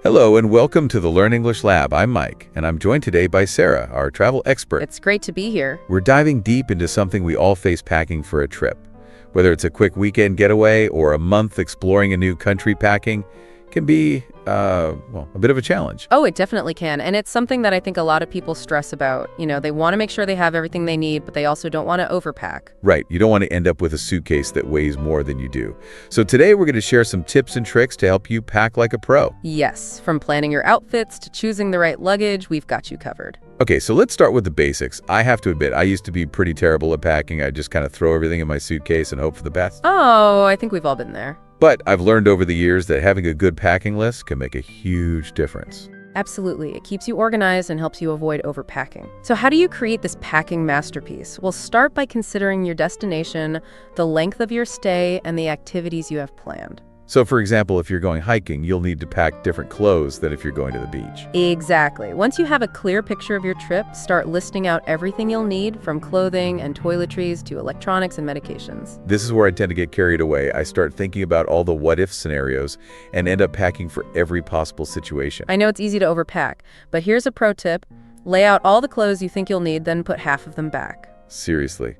Hello and welcome to the Learn English Lab. I'm Mike, and I'm joined today by Sarah, our travel expert. It's great to be here. We're diving deep into something we all face packing for a trip. Whether it's a quick weekend getaway or a month exploring a new country, packing can be, a bit of a challenge. Oh, it definitely can. And it's something that I think a lot of people stress about. They want to make sure they have everything they need, but they also don't want to overpack. Right. You don't want to end up with a suitcase that weighs more than you do. So today we're going to share some tips and tricks to help you pack like a pro. Yes. From planning your outfits to choosing the right luggage, we've got you covered. Okay, so let's start with the basics. I have to admit, I used to be pretty terrible at packing. I just kind of throw everything in my suitcase and hope for the best. Oh, I think we've all been there. But I've learned over the years that having a good packing list can make a huge difference. Absolutely. It keeps you organized and helps you avoid overpacking. So how do you create this packing masterpiece? Well, start by considering your destination, the length of your stay, and the activities you have planned. So, for example, if you're going hiking, you'll need to pack different clothes than if you're going to the beach. Exactly. Once you have a clear picture of your trip, start listing out everything you'll need, from clothing and toiletries to electronics and medications. This is where I tend to get carried away. I start thinking about all the what-if scenarios and end up packing for every possible situation. I know it's easy to overpack, but here's a pro tip. Lay out all the clothes you think you'll need, then put half of them back. Seriously.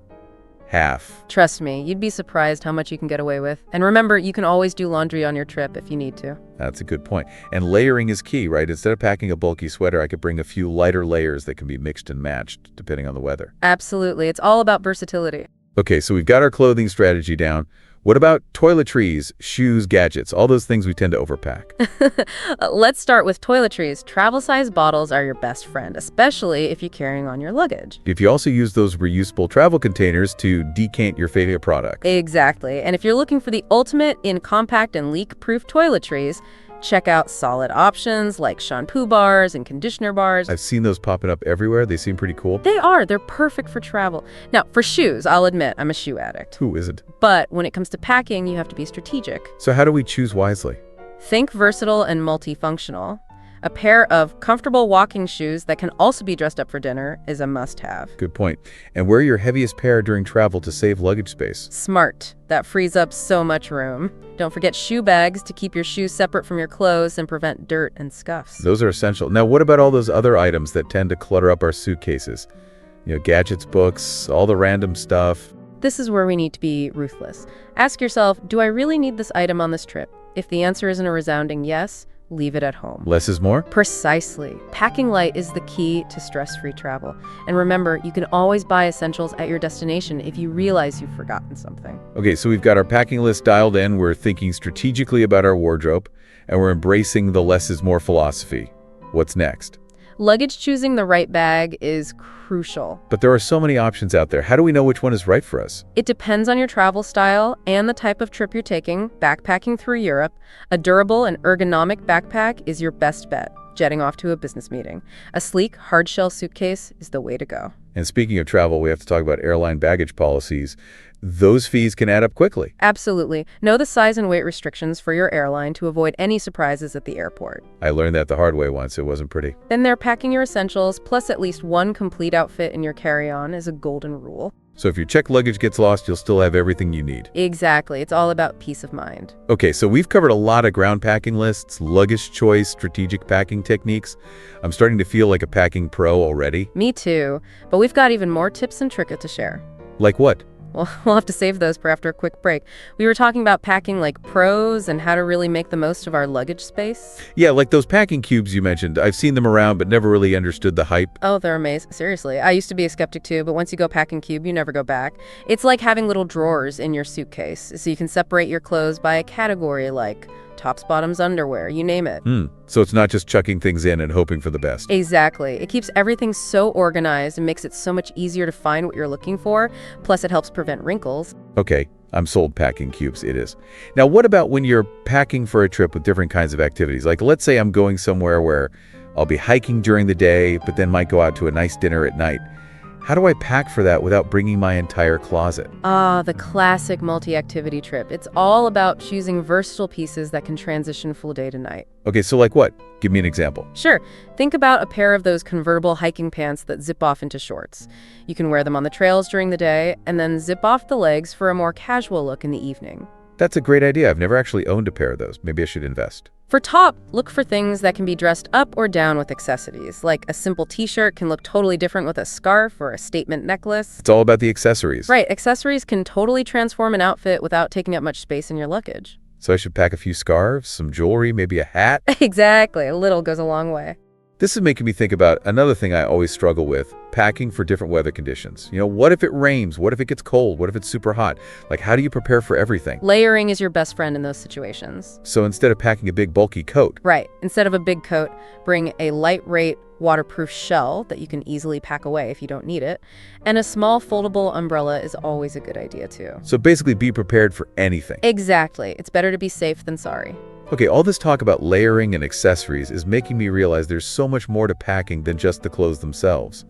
Half. Trust me, you'd be surprised how much you can get away with. And remember, you can always do laundry on your trip if you need to. That's a good point. And layering is key, right? Instead of packing a bulky sweater, I could bring a few lighter layers that can be mixed and matched depending on the weather. Absolutely. It's all about versatility. Okay, so we've got our clothing strategy down. What about toiletries, shoes, gadgets, all those things we tend to overpack? Let's start with toiletries. Travel-size bottles are your best friend, especially if you're carrying on your luggage. If you also use those reusable travel containers to decant your favorite product. Exactly. And if you're looking for the ultimate in compact and leak-proof toiletries, check out solid options like shampoo bars and conditioner bars. I've seen those popping up everywhere. They seem pretty cool. They are. They're perfect for travel. Now, for shoes, I'll admit, I'm a shoe addict. Who isn't? But when it comes to packing, you have to be strategic. So how do we choose wisely? Think versatile and multifunctional. A pair of comfortable walking shoes that can also be dressed up for dinner is a must-have. Good point. And wear your heaviest pair during travel to save luggage space. Smart. That frees up so much room. Don't forget shoe bags to keep your shoes separate from your clothes and prevent dirt and scuffs. Those are essential. Now, what about all those other items that tend to clutter up our suitcases? Gadgets, books, all the random stuff. This is where we need to be ruthless. Ask yourself, do I really need this item on this trip? If the answer isn't a resounding yes, leave it at home. Less is more? Precisely. Packing light is the key to stress-free travel. And remember, you can always buy essentials at your destination if you realize you've forgotten something. Okay, so we've got our packing list dialed in. We're thinking strategically about our wardrobe, and we're embracing the less is more philosophy. What's next? Luggage choosing the right bag is crucial. But there are so many options out there. How do we know which one is right for us? It depends on your travel style and the type of trip you're taking. Backpacking through Europe, a durable and ergonomic backpack is your best bet. Jetting off to a business meeting. A sleek, hard-shell suitcase is the way to go. And speaking of travel, we have to talk about airline baggage policies. Those fees can add up quickly. Absolutely. Know the size and weight restrictions for your airline to avoid any surprises at the airport. I learned that the hard way once. It wasn't pretty. Then they're packing your essentials, plus at least one complete outfit in your carry-on is a golden rule. So if your checked luggage gets lost, you'll still have everything you need. Exactly. It's all about peace of mind. Okay, so we've covered a lot of ground packing lists, luggage choice, strategic packing techniques. I'm starting to feel like a packing pro already. Me too. But we've got even more tips and tricks to share. Like what? Well, we'll have to save those for after a quick break. We were talking about packing like pros and how to really make the most of our luggage space. Yeah, like those packing cubes you mentioned. I've seen them around, but never really understood the hype. Oh, they're amazing. Seriously. I used to be a skeptic too, but once you go packing cube, you never go back. It's like having little drawers in your suitcase, so you can separate your clothes by a category like tops, bottoms, underwear, you name it. So it's not just chucking things in and hoping for the best. Exactly. It keeps everything so organized and makes it so much easier to find what you're looking for. Plus, it helps prevent wrinkles. Okay, I'm sold packing cubes, it is. Now, what about when you're packing for a trip with different kinds of activities? Like, let's say I'm going somewhere where I'll be hiking during the day, but then might go out to a nice dinner at night. How do I pack for that without bringing my entire closet? Ah, the classic multi-activity trip. It's all about choosing versatile pieces that can transition full day to night. Okay, so like what? Give me an example. Sure. Think about a pair of those convertible hiking pants that zip off into shorts. You can wear them on the trails during the day and then zip off the legs for a more casual look in the evening. That's a great idea. I've never actually owned a pair of those. Maybe I should invest. For top, look for things that can be dressed up or down with accessories, like a simple t-shirt can look totally different with a scarf or a statement necklace. It's all about the accessories. Right, accessories can totally transform an outfit without taking up much space in your luggage. So I should pack a few scarves, some jewelry, maybe a hat. Exactly, a little goes a long way. This is making me think about another thing I always struggle with, packing for different weather conditions. What if it rains? What if it gets cold? What if it's super hot? Like, how do you prepare for everything? Layering is your best friend in those situations. So instead of packing a big bulky coat. Right, instead of a big coat, bring a lightweight, waterproof shell that you can easily pack away if you don't need it. And a small foldable umbrella is always a good idea too. So basically be prepared for anything. Exactly, it's better to be safe than sorry. Okay, all this talk about layering and accessories is making me realize there's so much more to packing than just the clothes themselves.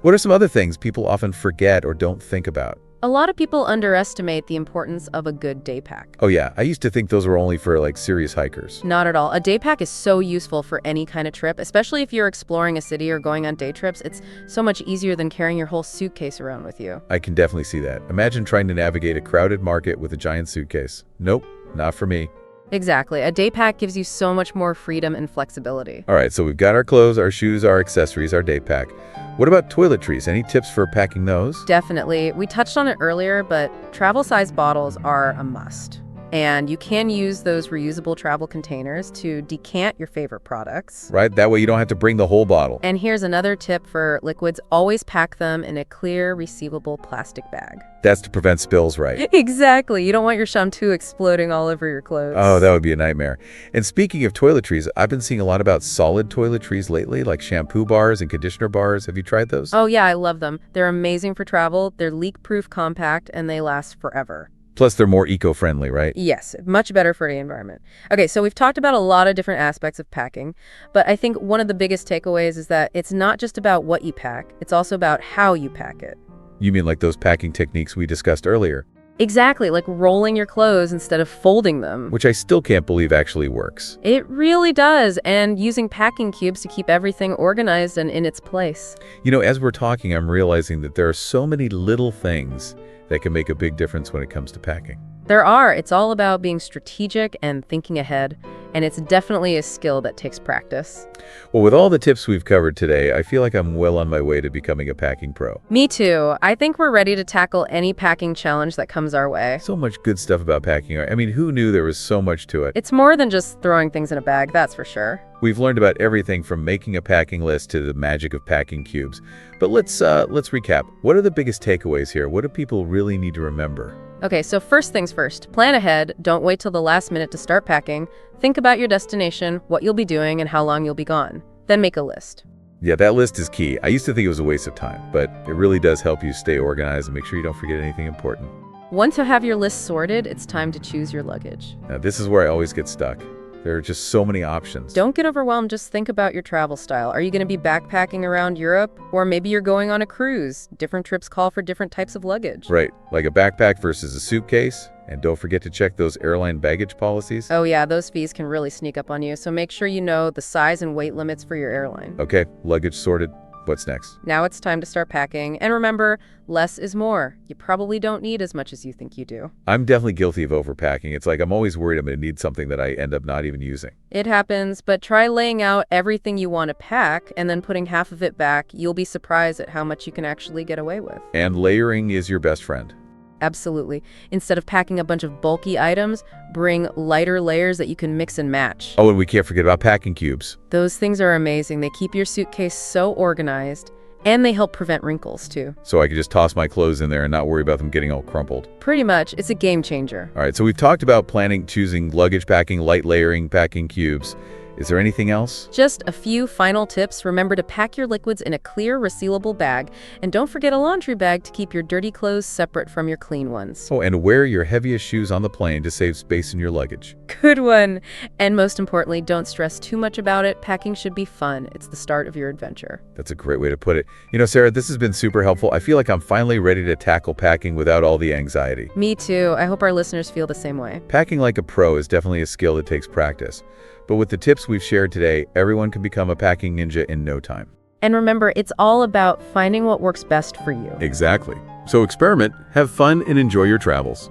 What are some other things people often forget or don't think about? A lot of people underestimate the importance of a good day pack. Oh yeah, I used to think those were only for serious hikers. Not at all. A day pack is so useful for any kind of trip, especially if you're exploring a city or going on day trips. It's so much easier than carrying your whole suitcase around with you. I can definitely see that. Imagine trying to navigate a crowded market with a giant suitcase. Nope, not for me. Exactly. A day pack gives you so much more freedom and flexibility. All right, so we've got our clothes, our shoes, our accessories, our day pack. What about toiletries? Any tips for packing those? Definitely. We touched on it earlier, but travel-size bottles are a must. And you can use those reusable travel containers to decant your favorite products. Right, that way you don't have to bring the whole bottle. And here's another tip for liquids. Always pack them in a clear, resealable plastic bag. That's to prevent spills, right? Exactly. You don't want your shampoo exploding all over your clothes. Oh, that would be a nightmare. And speaking of toiletries, I've been seeing a lot about solid toiletries lately, like shampoo bars and conditioner bars. Have you tried those? Oh, yeah, I love them. They're amazing for travel. They're leak-proof, compact, and they last forever. Plus, they're more eco-friendly, right? Yes, much better for the environment. Okay, so we've talked about a lot of different aspects of packing, but I think one of the biggest takeaways is that it's not just about what you pack, it's also about how you pack it. You mean like those packing techniques we discussed earlier? Exactly, like rolling your clothes instead of folding them. Which I still can't believe actually works. It really does, and using packing cubes to keep everything organized and in its place. As we're talking, I'm realizing that there are so many little things that can make a big difference when it comes to packing. There are. It's all about being strategic and thinking ahead, and it's definitely a skill that takes practice. Well, with all the tips we've covered today, I feel like I'm well on my way to becoming a packing pro. Me too. I think we're ready to tackle any packing challenge that comes our way. So much good stuff about packing. I mean, who knew there was so much to it? It's more than just throwing things in a bag, that's for sure. We've learned about everything from making a packing list to the magic of packing cubes. But let's recap. What are the biggest takeaways here? What do people really need to remember? Okay, so first things first, plan ahead. Don't wait till the last minute to start packing. Think about your destination, what you'll be doing, and how long you'll be gone. Then make a list. Yeah, that list is key. I used to think it was a waste of time, but it really does help you stay organized and make sure you don't forget anything important. Once you have your list sorted, it's time to choose your luggage. Now, this is where I always get stuck. There are just so many options. Don't get overwhelmed, just think about your travel style. Are you going to be backpacking around Europe? Or maybe you're going on a cruise. Different trips call for different types of luggage. Right, like a backpack versus a suitcase. And don't forget to check those airline baggage policies. Oh yeah, those fees can really sneak up on you, so make sure you know the size and weight limits for your airline. Okay, luggage sorted. What's next? Now it's time to start packing. And remember, less is more. You probably don't need as much as you think you do. I'm definitely guilty of overpacking. It's like I'm always worried I'm going to need something that I end up not even using. It happens, but try laying out everything you want to pack and then putting half of it back. You'll be surprised at how much you can actually get away with. And layering is your best friend. Absolutely. Instead of packing a bunch of bulky items, bring lighter layers that you can mix and match. Oh, and we can't forget about packing cubes. Those things are amazing. They keep your suitcase so organized, and they help prevent wrinkles, too. So I can just toss my clothes in there and not worry about them getting all crumpled. Pretty much. It's a game changer. All right, so we've talked about planning, choosing luggage packing, light layering, packing cubes. Is there anything else? Just a few final tips. Remember to pack your liquids in a clear, resealable bag. And don't forget a laundry bag to keep your dirty clothes separate from your clean ones. Oh, and wear your heaviest shoes on the plane to save space in your luggage. Good one. And most importantly, don't stress too much about it. Packing should be fun. It's the start of your adventure. That's a great way to put it. Sarah, this has been super helpful. I feel like I'm finally ready to tackle packing without all the anxiety. Me too. I hope our listeners feel the same way. Packing like a pro is definitely a skill that takes practice. But with the tips we've shared today, everyone can become a packing ninja in no time. And remember, it's all about finding what works best for you. Exactly. So experiment, have fun, and enjoy your travels.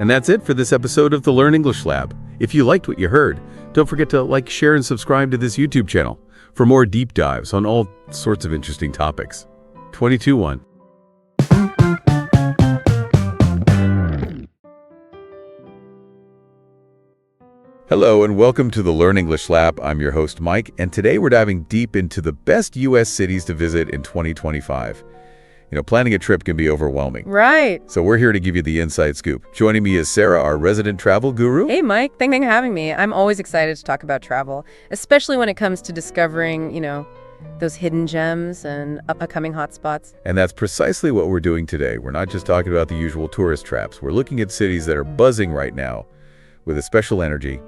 And that's it for this episode of the Learn English Lab. If you liked what you heard, don't forget to like, share, and subscribe to this YouTube channel for more deep dives on all sorts of interesting topics. 22-1. Hello and welcome to the Learn English Lab. I'm your host, Mike, and today we're diving deep into the best U.S. cities to visit in 2025. Planning a trip can be overwhelming. Right. So we're here to give you the inside scoop. Joining me is Sarah, our resident travel guru. Hey, Mike. Thanks for having me. I'm always excited to talk about travel, especially when it comes to discovering, those hidden gems and upcoming hotspots. And that's precisely what we're doing today. We're not just talking about the usual tourist traps. We're looking at cities that are buzzing right now with a special energy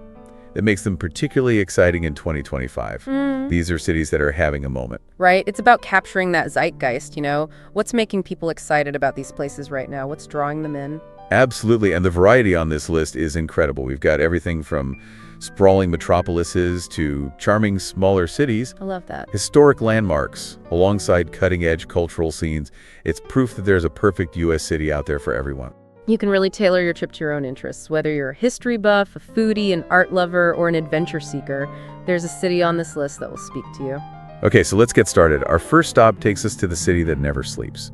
that makes them particularly exciting in 2025. These are cities that are having a moment. Right. It's about capturing that zeitgeist, What's making people excited about these places right now? What's drawing them in? Absolutely. And the variety on this list is incredible. We've got everything from sprawling metropolises to charming smaller cities. I love that. Historic landmarks alongside cutting-edge cultural scenes. It's proof that there's a perfect U.S. city out there for everyone. You can really tailor your trip to your own interests. Whether you're a history buff, a foodie, an art lover, or an adventure seeker, there's a city on this list that will speak to you. Okay, so let's get started. Our first stop takes us to the city that never sleeps.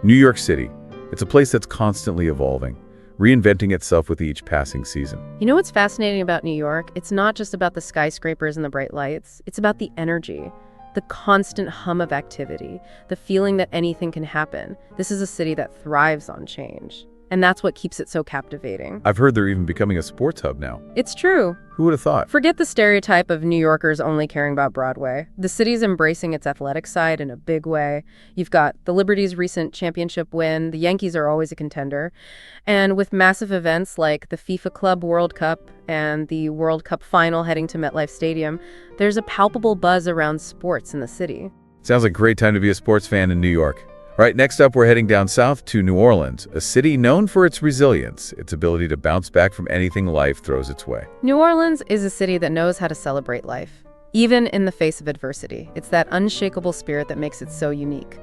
New York City. It's a place that's constantly evolving, reinventing itself with each passing season. You know what's fascinating about New York? It's not just about the skyscrapers and the bright lights. It's about the energy, the constant hum of activity, the feeling that anything can happen. This is a city that thrives on change. And that's what keeps it so captivating. I've heard they're even becoming a sports hub now. It's true. Who would have thought? Forget the stereotype of New Yorkers only caring about Broadway. The city's embracing its athletic side in a big way. You've got the Liberty's recent championship win. The Yankees are always a contender. And with massive events like the FIFA Club World Cup and the World Cup final heading to MetLife Stadium, there's a palpable buzz around sports in the city. Sounds like a great time to be a sports fan in New York. All right, next up, we're heading down south to New Orleans, a city known for its resilience, its ability to bounce back from anything life throws its way. New Orleans is a city that knows how to celebrate life, even in the face of adversity. It's that unshakable spirit that makes it so unique.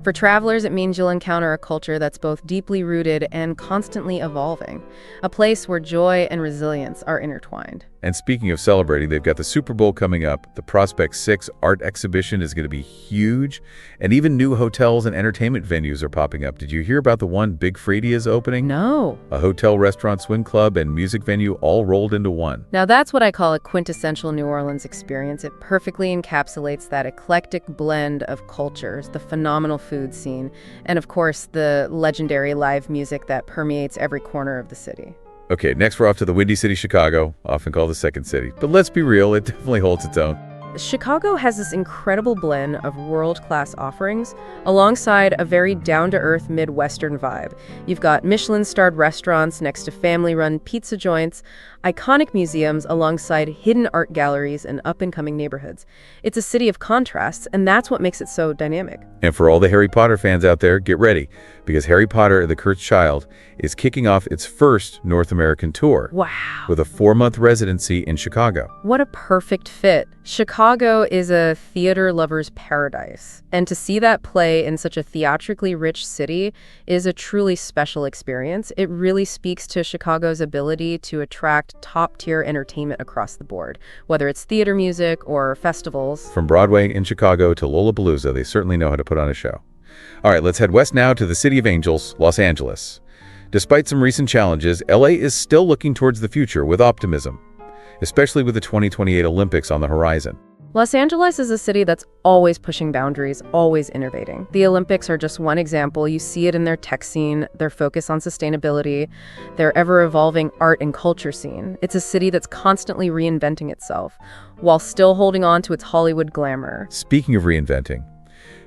For travelers, it means you'll encounter a culture that's both deeply rooted and constantly evolving, a place where joy and resilience are intertwined. And speaking of celebrating, they've got the Super Bowl coming up. The Prospect 6 art exhibition is going to be huge, and even new hotels and entertainment venues are popping up. Did you hear about the one Big Freddy is opening? No. A hotel, restaurant, swim club, and music venue all rolled into one. Now that's what I call a quintessential New Orleans experience. It perfectly encapsulates that eclectic blend of cultures, the phenomenal food scene, and of course the legendary live music that permeates every corner of the city. Okay, next we're off to the Windy City, Chicago, often called the Second City. But let's be real, it definitely holds its own. Chicago has this incredible blend of world-class offerings alongside a very down-to-earth Midwestern vibe. You've got Michelin-starred restaurants next to family-run pizza joints, iconic museums alongside hidden art galleries and up-and-coming neighborhoods. It's a city of contrasts, and that's what makes it so dynamic. And for all the Harry Potter fans out there, get ready, because Harry Potter and the Cursed Child is kicking off its first North American tour. Wow. With a 4-month residency in Chicago. What a perfect fit. Chicago is a theater lover's paradise, and to see that play in such a theatrically rich city is a truly special experience. It really speaks to Chicago's ability to attract top-tier entertainment across the board, whether it's theater music or festivals. From Broadway in Chicago to Lollapalooza, they certainly know how to put on a show. All right, let's head west now to the City of Angels, Los Angeles. Despite some recent challenges, LA is still looking towards the future with optimism, especially with the 2028 Olympics on the horizon. Los Angeles is a city that's always pushing boundaries, always innovating. The Olympics are just one example. You see it in their tech scene, their focus on sustainability, their ever-evolving art and culture scene. It's a city that's constantly reinventing itself, while still holding on to its Hollywood glamour. Speaking of reinventing,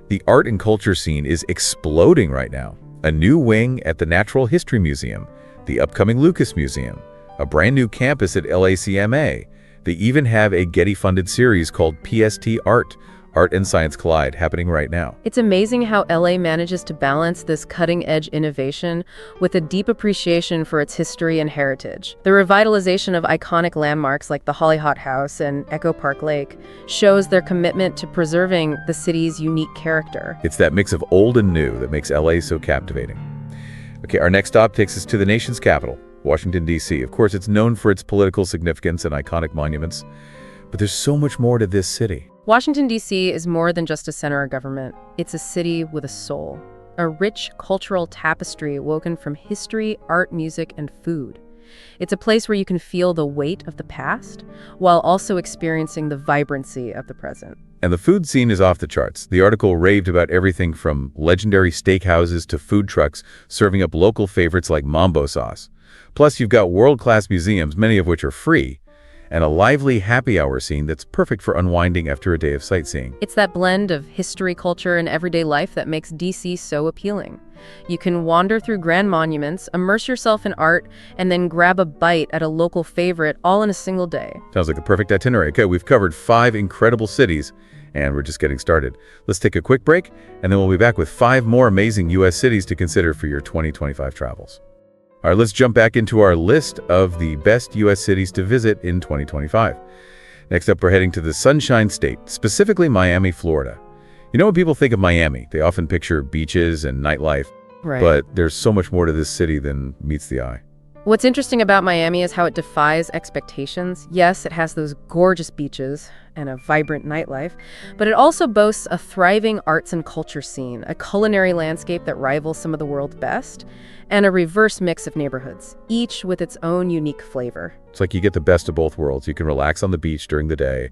the art and culture scene is exploding right now. A new wing at the Natural History Museum, the upcoming Lucas Museum, a brand new campus at LACMA. They even have a Getty-funded series called PST Art, Art and Science Collide, happening right now. It's amazing how LA manages to balance this cutting-edge innovation with a deep appreciation for its history and heritage. The revitalization of iconic landmarks like the Holly Hot House and Echo Park Lake shows their commitment to preserving the city's unique character. It's that mix of old and new that makes LA so captivating. Okay, our next stop takes us to the nation's capital, Washington, D.C. Of course, it's known for its political significance and iconic monuments, but there's so much more to this city. Washington, D.C. is more than just a center of government. It's a city with a soul, a rich cultural tapestry woven from history, art, music, and food. It's a place where you can feel the weight of the past while also experiencing the vibrancy of the present. And the food scene is off the charts. The article raved about everything from legendary steakhouses to food trucks serving up local favorites like mambo sauce. Plus, you've got world-class museums, many of which are free, and a lively happy hour scene that's perfect for unwinding after a day of sightseeing. It's that blend of history, culture, and everyday life that makes DC so appealing. You can wander through grand monuments, immerse yourself in art, and then grab a bite at a local favorite all in a single day. Sounds like the perfect itinerary. Okay, we've covered 5 incredible cities, and we're just getting started. Let's take a quick break, and then we'll be back with 5 more amazing U.S. cities to consider for your 2025 travels. All right, let's jump back into our list of the best U.S. cities to visit in 2025. Next up, we're heading to the Sunshine State, specifically Miami, Florida. You know, when people think of Miami, they often picture beaches and nightlife, Right. but there's so much more to this city than meets the eye. What's interesting about Miami is how it defies expectations. Yes, it has those gorgeous beaches and a vibrant nightlife, but it also boasts a thriving arts and culture scene, a culinary landscape that rivals some of the world's best, and a reverse mix of neighborhoods, each with its own unique flavor. It's like you get the best of both worlds. You can relax on the beach during the day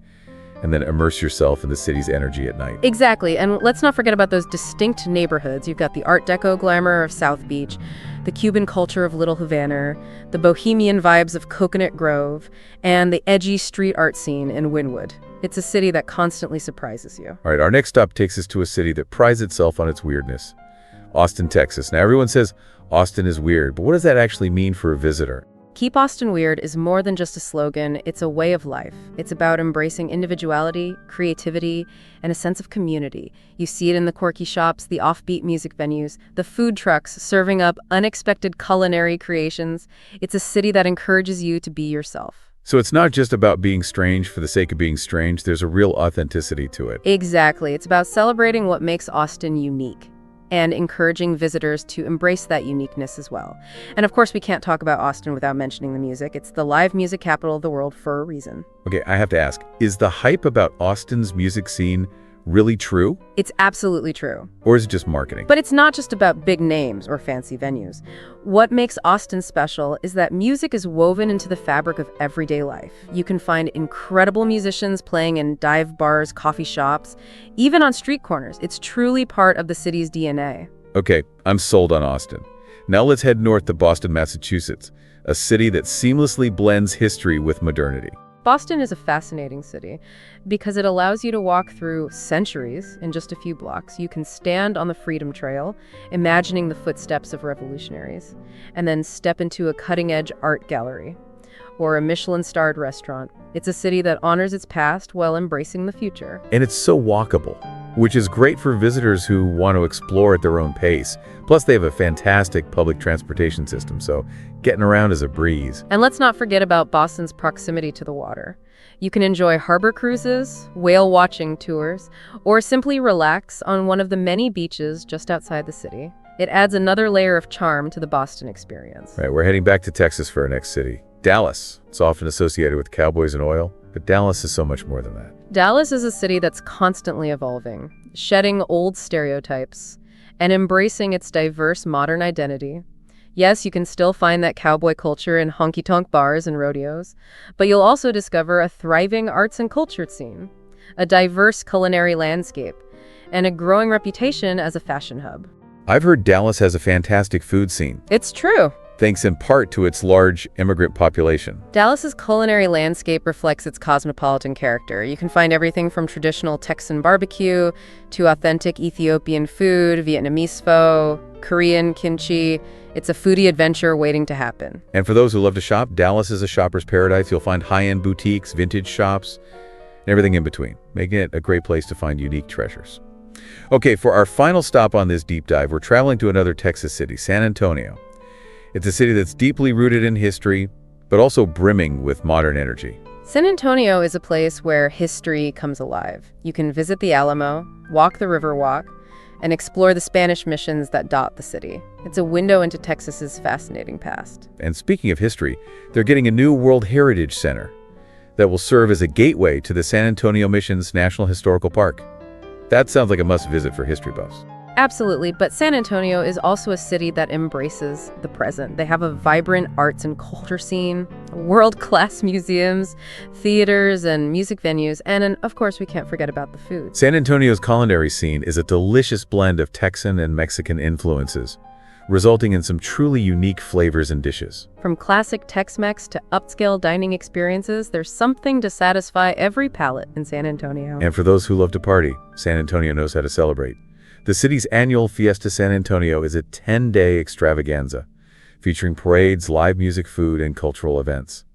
and then immerse yourself in the city's energy at night. Exactly, and let's not forget about those distinct neighborhoods. You've got the Art Deco glamour of South Beach, the Cuban culture of Little Havana, the bohemian vibes of Coconut Grove, and the edgy street art scene in Wynwood. It's a city that constantly surprises you. All right, our next stop takes us to a city that prides itself on its weirdness, Austin, Texas. Now, everyone says Austin is weird, but what does that actually mean for a visitor? Keep Austin Weird is more than just a slogan, it's a way of life. It's about embracing individuality, creativity, and a sense of community. You see it in the quirky shops, the offbeat music venues, the food trucks serving up unexpected culinary creations. It's a city that encourages you to be yourself. So it's not just about being strange for the sake of being strange, there's a real authenticity to it. Exactly. It's about celebrating what makes Austin unique and encouraging visitors to embrace that uniqueness as well. And of course, we can't talk about Austin without mentioning the music. It's the live music capital of the world for a reason. Okay, I have to ask, is the hype about Austin's music scene really true? It's absolutely true. Or is it just marketing? But it's not just about big names or fancy venues. What makes Austin special is that music is woven into the fabric of everyday life. You can find incredible musicians playing in dive bars, coffee shops, even on street corners. It's truly part of the city's DNA. Okay, I'm sold on Austin. Now let's head north to Boston, Massachusetts, a city that seamlessly blends history with modernity. Boston is a fascinating city because it allows you to walk through centuries in just a few blocks. You can stand on the Freedom Trail, imagining the footsteps of revolutionaries, and then step into a cutting-edge art gallery or a Michelin-starred restaurant. It's a city that honors its past while embracing the future. And it's so walkable, which is great for visitors who want to explore at their own pace. Plus, they have a fantastic public transportation system, so getting around is a breeze. And let's not forget about Boston's proximity to the water. You can enjoy harbor cruises, whale watching tours, or simply relax on one of the many beaches just outside the city. It adds another layer of charm to the Boston experience. Right, we're heading back to Texas for our next city, Dallas. It's often associated with cowboys and oil, but Dallas is so much more than that. Dallas is a city that's constantly evolving, shedding old stereotypes, and embracing its diverse modern identity. Yes, you can still find that cowboy culture in honky-tonk bars and rodeos, but you'll also discover a thriving arts and culture scene, a diverse culinary landscape, and a growing reputation as a fashion hub. I've heard Dallas has a fantastic food scene, It's true. thanks in part to its large immigrant population. Dallas's culinary landscape reflects its cosmopolitan character. You can find everything from traditional Texan barbecue to authentic Ethiopian food, Vietnamese pho, Korean kimchi. It's a foodie adventure waiting to happen. And for those who love to shop, Dallas is a shopper's paradise. You'll find high-end boutiques, vintage shops, and everything in between, making it a great place to find unique treasures. Okay, for our final stop on this deep dive, we're traveling to another Texas city, San Antonio. It's a city that's deeply rooted in history, but also brimming with modern energy. San Antonio is a place where history comes alive. You can visit the Alamo, walk the Riverwalk, and explore the Spanish missions that dot the city. It's a window into Texas's fascinating past. And speaking of history, they're getting a new World Heritage Center that will serve as a gateway to the San Antonio Mission's National Historical Park. That sounds like a must-visit for history buffs. Absolutely, but San Antonio is also a city that embraces the present. They have a vibrant arts and culture scene, world-class museums, theaters, and music venues, and of course, we can't forget about the food. San Antonio's culinary scene is a delicious blend of Texan and Mexican influences, resulting in some truly unique flavors and dishes. From classic Tex-Mex to upscale dining experiences, there's something to satisfy every palate in San Antonio. And for those who love to party, San Antonio knows how to celebrate. The city's annual Fiesta San Antonio is a 10-day extravaganza, featuring parades, live music, food, and cultural events.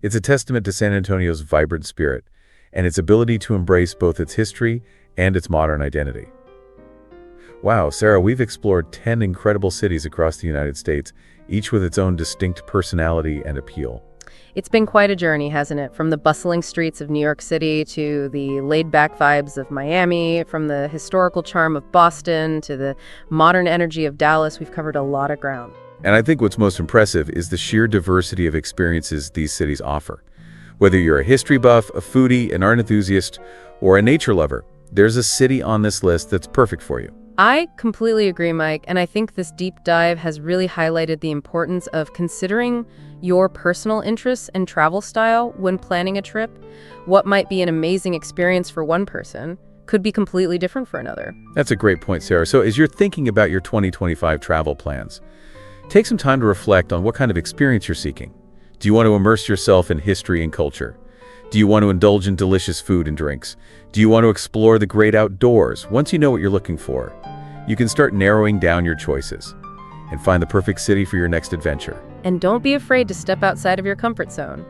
It's a testament to San Antonio's vibrant spirit and its ability to embrace both its history and its modern identity. Wow, Sarah, we've explored 10 incredible cities across the United States, each with its own distinct personality and appeal. It's been quite a journey, hasn't it? From the bustling streets of New York City to the laid-back vibes of Miami, from the historical charm of Boston to the modern energy of Dallas, we've covered a lot of ground. And I think what's most impressive is the sheer diversity of experiences these cities offer. Whether you're a history buff, a foodie, an art enthusiast, or a nature lover, there's a city on this list that's perfect for you. I completely agree, Mike, and I think this deep dive has really highlighted the importance of considering your personal interests and travel style when planning a trip. What might be an amazing experience for one person could be completely different for another. That's a great point, Sarah. So as you're thinking about your 2025 travel plans, take some time to reflect on what kind of experience you're seeking. Do you want to immerse yourself in history and culture? Do you want to indulge in delicious food and drinks? Do you want to explore the great outdoors? Once you know what you're looking for, you can start narrowing down your choices and find the perfect city for your next adventure. And don't be afraid to step outside of your comfort zone.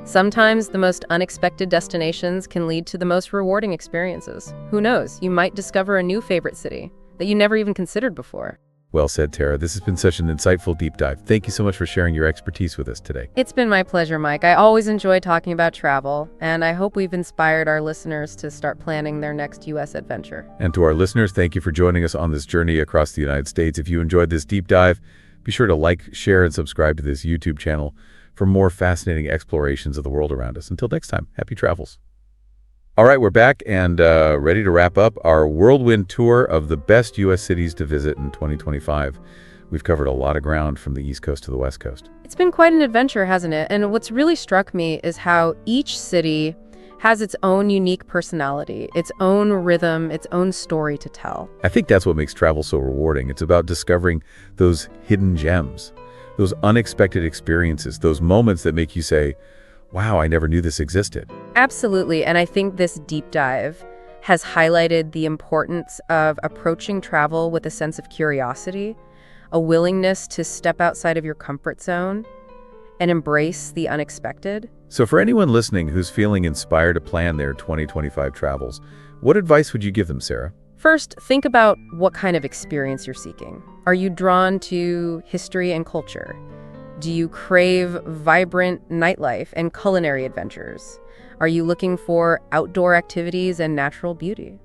Sometimes the most unexpected destinations can lead to the most rewarding experiences. Who knows, you might discover a new favorite city that you never even considered before. Well said, Tara. This has been such an insightful deep dive. Thank you so much for sharing your expertise with us today. It's been my pleasure, Mike. I always enjoy talking about travel, and I hope we've inspired our listeners to start planning their next U.S. adventure. And to our listeners, thank you for joining us on this journey across the United States. If you enjoyed this deep dive, be sure to like, share, and subscribe to this YouTube channel for more fascinating explorations of the world around us. Until next time, happy travels. All right, we're back and ready to wrap up our whirlwind tour of the best U.S. cities to visit in 2025. We've covered a lot of ground from the East Coast to the West Coast. It's been quite an adventure, hasn't it? And what's really struck me is how each city has its own unique personality, its own rhythm, its own story to tell. I think that's what makes travel so rewarding. It's about discovering those hidden gems, those unexpected experiences, those moments that make you say, wow, I never knew this existed. Absolutely, and I think this deep dive has highlighted the importance of approaching travel with a sense of curiosity, a willingness to step outside of your comfort zone and embrace the unexpected. So for anyone listening who's feeling inspired to plan their 2025 travels, what advice would you give them, Sarah? First, think about what kind of experience you're seeking. Are you drawn to history and culture? Do you crave vibrant nightlife and culinary adventures? Are you looking for outdoor activities and natural beauty?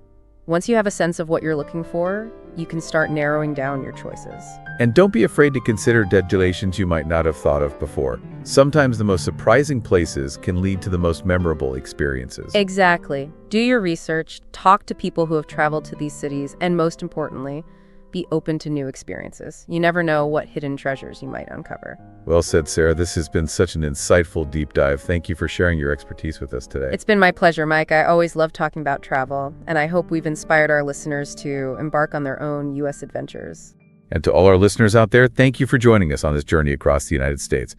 Once you have a sense of what you're looking for, you can start narrowing down your choices. And don't be afraid to consider destinations you might not have thought of before. Sometimes the most surprising places can lead to the most memorable experiences. Exactly. Do your research, talk to people who have traveled to these cities, and most importantly, be open to new experiences. You never know what hidden treasures you might uncover. Well said, Sarah. This has been such an insightful deep dive. Thank you for sharing your expertise with us today. It's been my pleasure, Mike. I always love talking about travel, and I hope we've inspired our listeners to embark on their own U.S. adventures. And to all our listeners out there, thank you for joining us on this journey across the United States.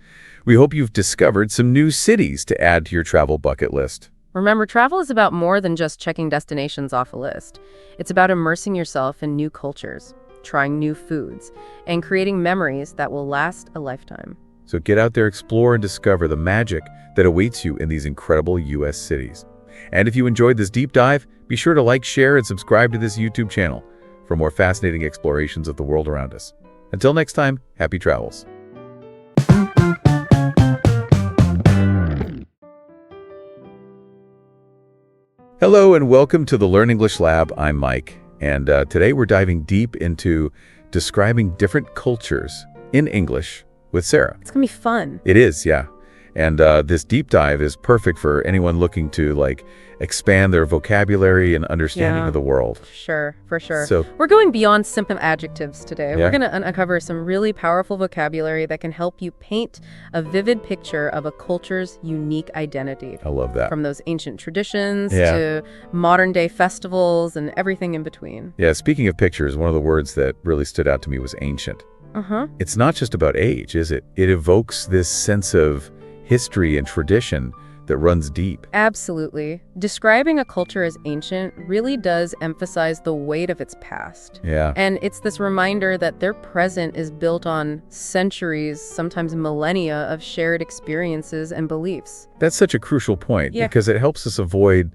We hope you've discovered some new cities to add to your travel bucket list. Remember, travel is about more than just checking destinations off a list. It's about immersing yourself in new cultures, trying new foods, and creating memories that will last a lifetime. So get out there, explore, and discover the magic that awaits you in these incredible U.S. cities. And if you enjoyed this deep dive, be sure to like, share, and subscribe to this YouTube channel for more fascinating explorations of the world around us. Until next time, happy travels. Hello and welcome to the Learn English Lab. I'm Mike. And today we're diving deep into describing different cultures in English with Sarah. It's going to be fun. It is, yeah. And this deep dive is perfect for anyone looking to expand their vocabulary and understanding of the world. Sure, for sure. So we're going beyond simple adjectives today. Yeah. We're going to uncover some really powerful vocabulary that can help you paint a vivid picture of a culture's unique identity. I love that. From those ancient traditions Yeah. to modern-day festivals and everything in between. Yeah, speaking of pictures, one of the words that really stood out to me was ancient. Uh-huh. It's not just about age, is it? It evokes this sense of history and tradition that runs deep. Absolutely. Describing a culture as ancient really does emphasize the weight of its past. Yeah. And it's this reminder that their present is built on centuries, sometimes millennia, of shared experiences and beliefs. That's such a crucial point Yeah. because it helps us avoid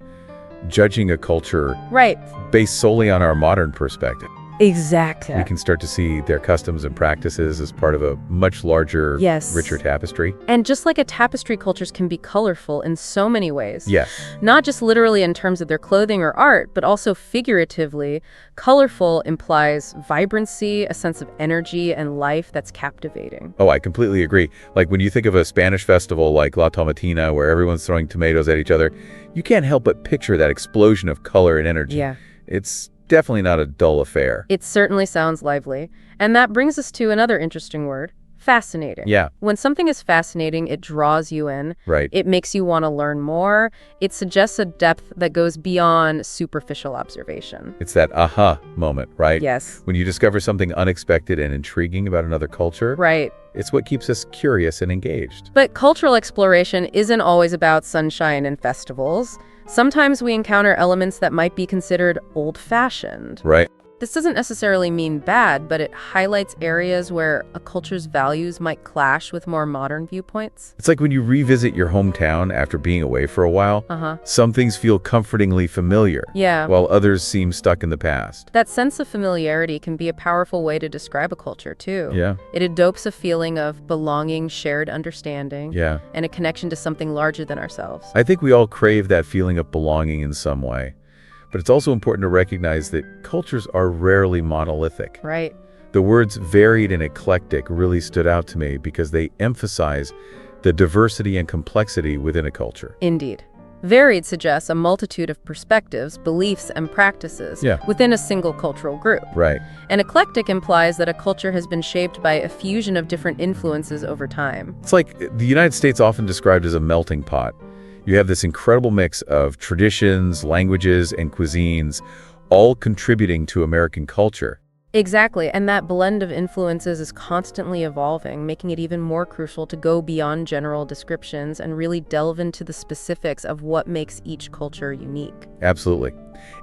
judging a culture Right. based solely on our modern perspective. Exactly. We can start to see their customs and practices as part of a much larger, Yes. richer tapestry. And just like a tapestry, cultures can be colorful in so many ways. Yes. Not just literally in terms of their clothing or art, but also figuratively. Colorful implies vibrancy, a sense of energy and life that's captivating. Oh, I completely agree. Like when you think of a Spanish festival like La Tomatina, where everyone's throwing tomatoes at each other, you can't help but picture that explosion of color and energy. Yeah. It's definitely not a dull affair. It certainly sounds lively. And that brings us to another interesting word, fascinating. Yeah, When something is fascinating, it draws you in. right. It makes you want to learn more. It suggests a depth that goes beyond superficial observation. It's that aha moment, right? Yes. When you discover something unexpected and intriguing about another culture, Right. it's what keeps us curious and engaged. But cultural exploration isn't always about sunshine and festivals. Sometimes we encounter elements that might be considered old-fashioned. Right. This doesn't necessarily mean bad, but it highlights areas where a culture's values might clash with more modern viewpoints. It's like when you revisit your hometown after being away for a while, Uh-huh. some things feel comfortingly familiar, Yeah. while others seem stuck in the past. That sense of familiarity can be a powerful way to describe a culture, too. Yeah, It adopes a feeling of belonging, shared understanding, yeah. and a connection to something larger than ourselves. I think we all crave that feeling of belonging in some way. But it's also important to recognize that cultures are rarely monolithic. Right. The words varied and eclectic really stood out to me because they emphasize the diversity and complexity within a culture. Indeed. Varied suggests a multitude of perspectives, beliefs, and practices Yeah. within a single cultural group. Right. And eclectic implies that a culture has been shaped by a fusion of different influences over time. It's like the United States often described as a melting pot. You have this incredible mix of traditions, languages, and cuisines, all contributing to American culture. Exactly, and that blend of influences is constantly evolving, making it even more crucial to go beyond general descriptions and really delve into the specifics of what makes each culture unique. Absolutely.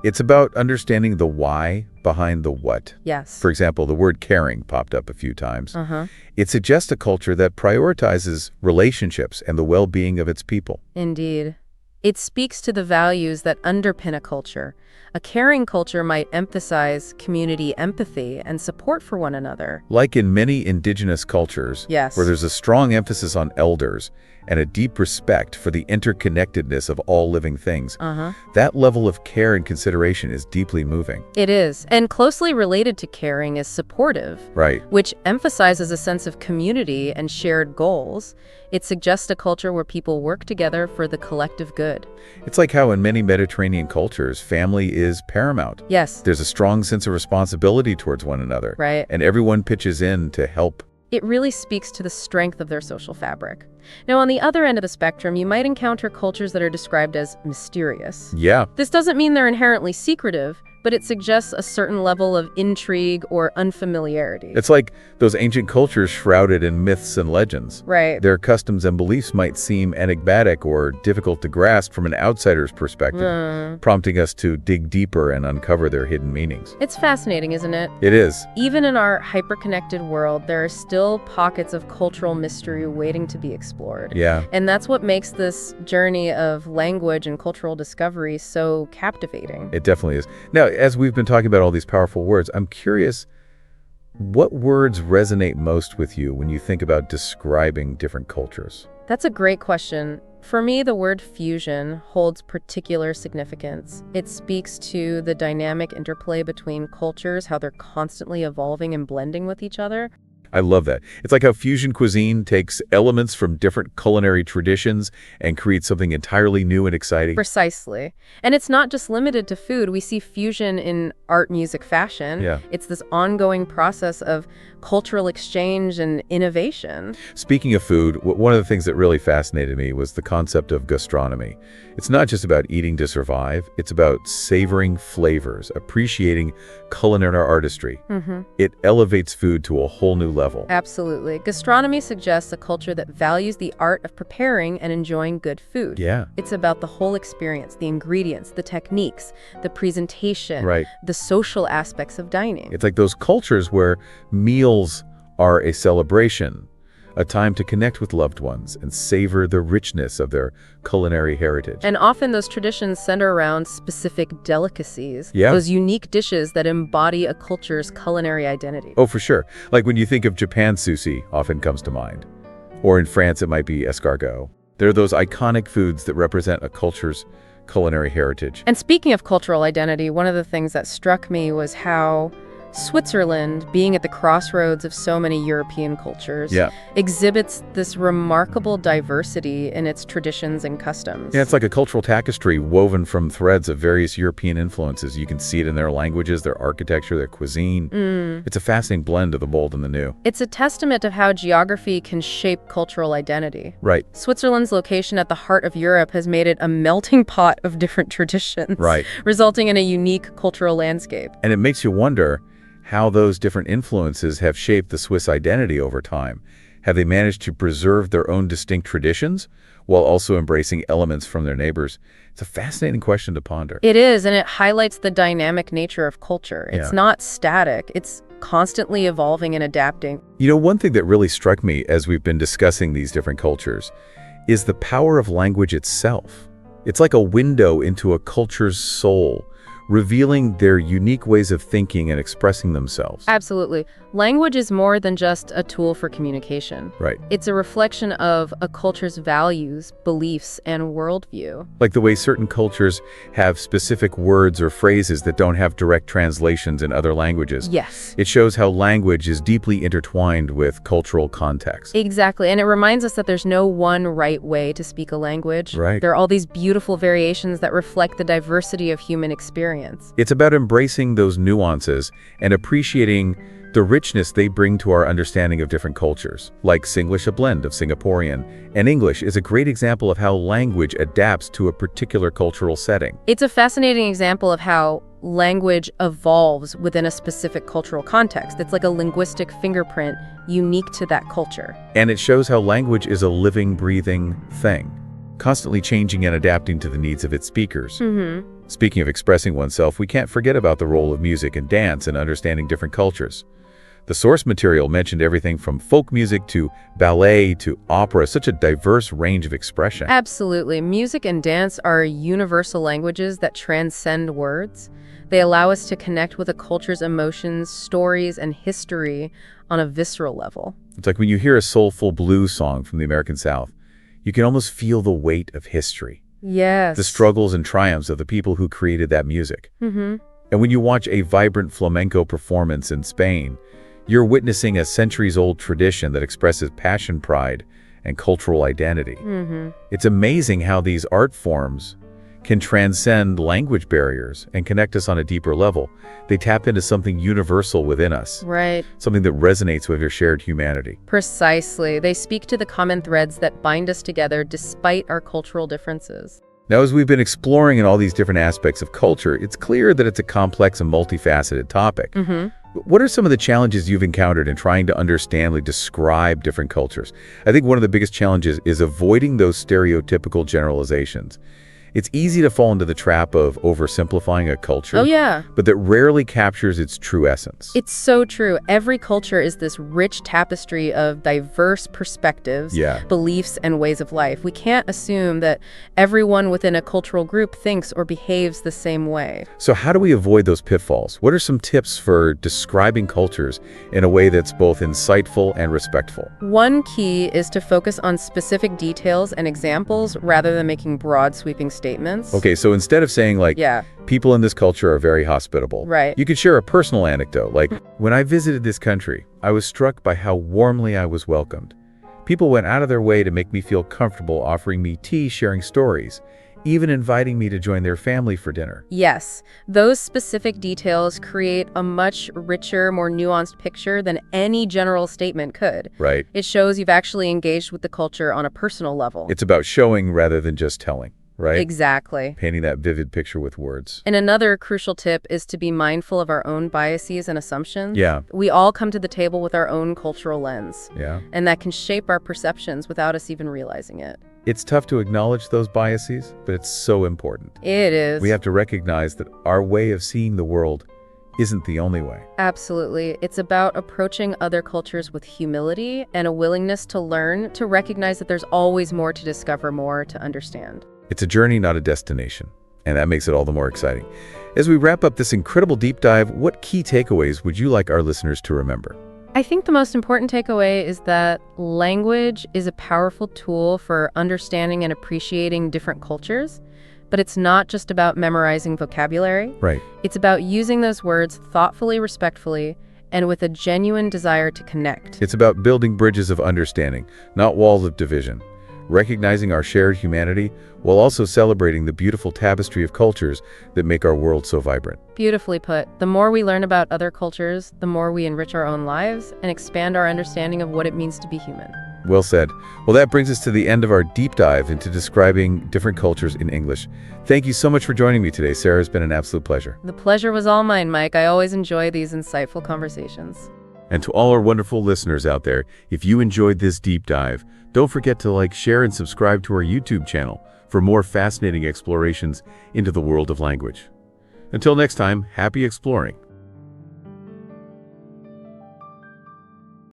It's about understanding the why behind the what. Yes. For example, the word caring popped up a few times. Uh-huh. It suggests a culture that prioritizes relationships and the well-being of its people. Indeed. It speaks to the values that underpin a culture. A caring culture might emphasize community empathy and support for one another. Like in many indigenous cultures, Yes. where there's a strong emphasis on elders and a deep respect for the interconnectedness of all living things, Uh-huh. that level of care and consideration is deeply moving. It is. And closely related to caring is supportive, Right. which emphasizes a sense of community and shared goals. It suggests a culture where people work together for the collective good. It's like how in many Mediterranean cultures, family is paramount. Yes. There's a strong sense of responsibility towards one another. Right. And everyone pitches in to help. It really speaks to the strength of their social fabric. Now, on the other end of the spectrum, you might encounter cultures that are described as mysterious. Yeah, This doesn't mean they're inherently secretive, but it suggests a certain level of intrigue or unfamiliarity. it's like those ancient cultures shrouded in myths and legends. Right. Their customs and beliefs might seem enigmatic or difficult to grasp from an outsider's perspective, prompting us to dig deeper and uncover their hidden meanings. It's fascinating, isn't it? It is. Even in our hyper-connected world, there are still pockets of cultural mystery waiting to be explored. Yeah. And that's what makes this journey of language and cultural discovery so captivating. It definitely is. Now, as we've been talking about all these powerful words, I'm curious, What words resonate most with you when you think about describing different cultures? That's a great question. For me, the word fusion holds particular significance. It speaks to the dynamic interplay between cultures, how they're constantly evolving and blending with each other. I love that. It's like how fusion cuisine takes elements from different culinary traditions and creates something entirely new and exciting. Precisely. And it's not just limited to food. We see fusion in art, music, fashion. Yeah. It's this ongoing process of cultural exchange and innovation. Speaking of food, one of the things that really fascinated me was the concept of gastronomy. It's not just about eating to survive, it's about savoring flavors, appreciating culinary artistry. It elevates food to a whole new level. Absolutely. Gastronomy suggests a culture that values the art of preparing and enjoying good food. Yeah. It's about the whole experience, the ingredients, the techniques, the presentation, Right. the social aspects of dining. It's like those cultures where meals are a celebration, a time to connect with loved ones and savor the richness of their culinary heritage. And often those traditions center around specific delicacies, Yeah. those unique dishes that embody a culture's culinary identity. Oh, for sure. Like when you think of Japan, sushi often comes to mind. Or in France, it might be escargot. There are those iconic foods that represent a culture's culinary heritage. And speaking of cultural identity, one of the things that struck me was how Switzerland, being at the crossroads of so many European cultures, Yeah. exhibits this remarkable diversity in its traditions and customs. Yeah, it's like a cultural tapestry woven from threads of various European influences. You can see it in their languages, their architecture, their cuisine. It's a fascinating blend of the old and the new. It's a testament of how geography can shape cultural identity. Right. Switzerland's location at the heart of Europe has made it a melting pot of different traditions, Right. resulting in a unique cultural landscape. And it makes you wonder how those different influences have shaped the Swiss identity over time. Have they managed to preserve their own distinct traditions while also embracing elements from their neighbors? It's a fascinating question to ponder. It is, and it highlights the dynamic nature of culture. It's Yeah. not static. It's constantly evolving and adapting. You know, one thing that really struck me as we've been discussing these different cultures is the power of language itself. It's like a window into a culture's soul, revealing their unique ways of thinking and expressing themselves. Absolutely. Language is more than just a tool for communication. Right. It's a reflection of a culture's values, beliefs, and worldview. Like the way certain cultures have specific words or phrases that don't have direct translations in other languages. Yes. It shows how language is deeply intertwined with cultural context. Exactly. And it reminds us that there's no one right way to speak a language. Right. There are all these beautiful variations that reflect the diversity of human experience. It's about embracing those nuances and appreciating the richness they bring to our understanding of different cultures. Like Singlish, a blend of Singaporean and English, is a great example of how language adapts to a particular cultural setting. It's a fascinating example of how language evolves within a specific cultural context. It's like a linguistic fingerprint unique to that culture. And it shows how language is a living, breathing thing, constantly changing and adapting to the needs of its speakers. Speaking of expressing oneself, we can't forget about the role of music and dance in understanding different cultures. The source material mentioned everything from folk music to ballet to opera, such a diverse range of expression. Absolutely. Music and dance are universal languages that transcend words. They allow us to connect with a culture's emotions, stories, and history on a visceral level. It's like when you hear a soulful blues song from the American South, you can almost feel the weight of history, Yes. the struggles and triumphs of the people who created that music. And when you watch a vibrant flamenco performance in Spain, you're witnessing a centuries-old tradition that expresses passion, pride, and cultural identity. It's amazing how these art forms can transcend language barriers and connect us on a deeper level. They tap into something universal within us, Right. something that resonates with your shared humanity. Precisely. They speak to the common threads that bind us together despite our cultural differences. Now, as we've been exploring in all these different aspects of culture, it's clear that it's a complex and multifaceted topic. What are some of the challenges you've encountered in trying to understand, describe different cultures? I think one of the biggest challenges is avoiding those stereotypical generalizations. It's easy to fall into the trap of oversimplifying a culture, Oh, yeah. but that rarely captures its true essence. It's so true. Every culture is this rich tapestry of diverse perspectives, Yeah. beliefs, and ways of life. We can't assume that everyone within a cultural group thinks or behaves the same way. So how do we avoid those pitfalls? What are some tips for describing cultures in a way that's both insightful and respectful? One key is to focus on specific details and examples rather than making broad, sweeping statements. Okay, so instead of saying like, Yeah, people in this culture are very hospitable, right. you could share a personal anecdote, like, when I visited this country, I was struck by how warmly I was welcomed. People went out of their way to make me feel comfortable, offering me tea, sharing stories, even inviting me to join their family for dinner. Yes, those specific details create a much richer, more nuanced picture than any general statement could. Right. It shows you've actually engaged with the culture on a personal level. It's about showing rather than just telling, right? Exactly. Painting that vivid picture with words. And another crucial tip is to be mindful of our own biases and assumptions. Yeah. We all come to the table with our own cultural lens, Yeah. and that can shape our perceptions without us even realizing it. It's tough to acknowledge those biases, but it's so important. It is. We have to recognize that our way of seeing the world isn't the only way. Absolutely. It's about approaching other cultures with humility and a willingness to learn, to recognize that there's always more to discover, more to understand. It's a journey, not a destination, and that makes it all the more exciting. As we wrap up this incredible deep dive, what key takeaways would you like our listeners to remember? I think the most important takeaway is that language is a powerful tool for understanding and appreciating different cultures, but it's not just about memorizing vocabulary. Right. It's about using those words thoughtfully, respectfully, and with a genuine desire to connect. It's about building bridges of understanding, not walls of division. Recognizing our shared humanity while also celebrating the beautiful tapestry of cultures that make our world so vibrant. Beautifully put. The more we learn about other cultures, the more we enrich our own lives and expand our understanding of what it means to be human. Well said. Well, that brings us to the end of our deep dive into describing different cultures in English. Thank you so much for joining me today, Sarah. It's been an absolute pleasure. The pleasure was all mine, Mike. I always enjoy these insightful conversations. And to all our wonderful listeners out there, if you enjoyed this deep dive, don't forget to like, share, and subscribe to our YouTube channel for more fascinating explorations into the world of language. Until next time, happy exploring.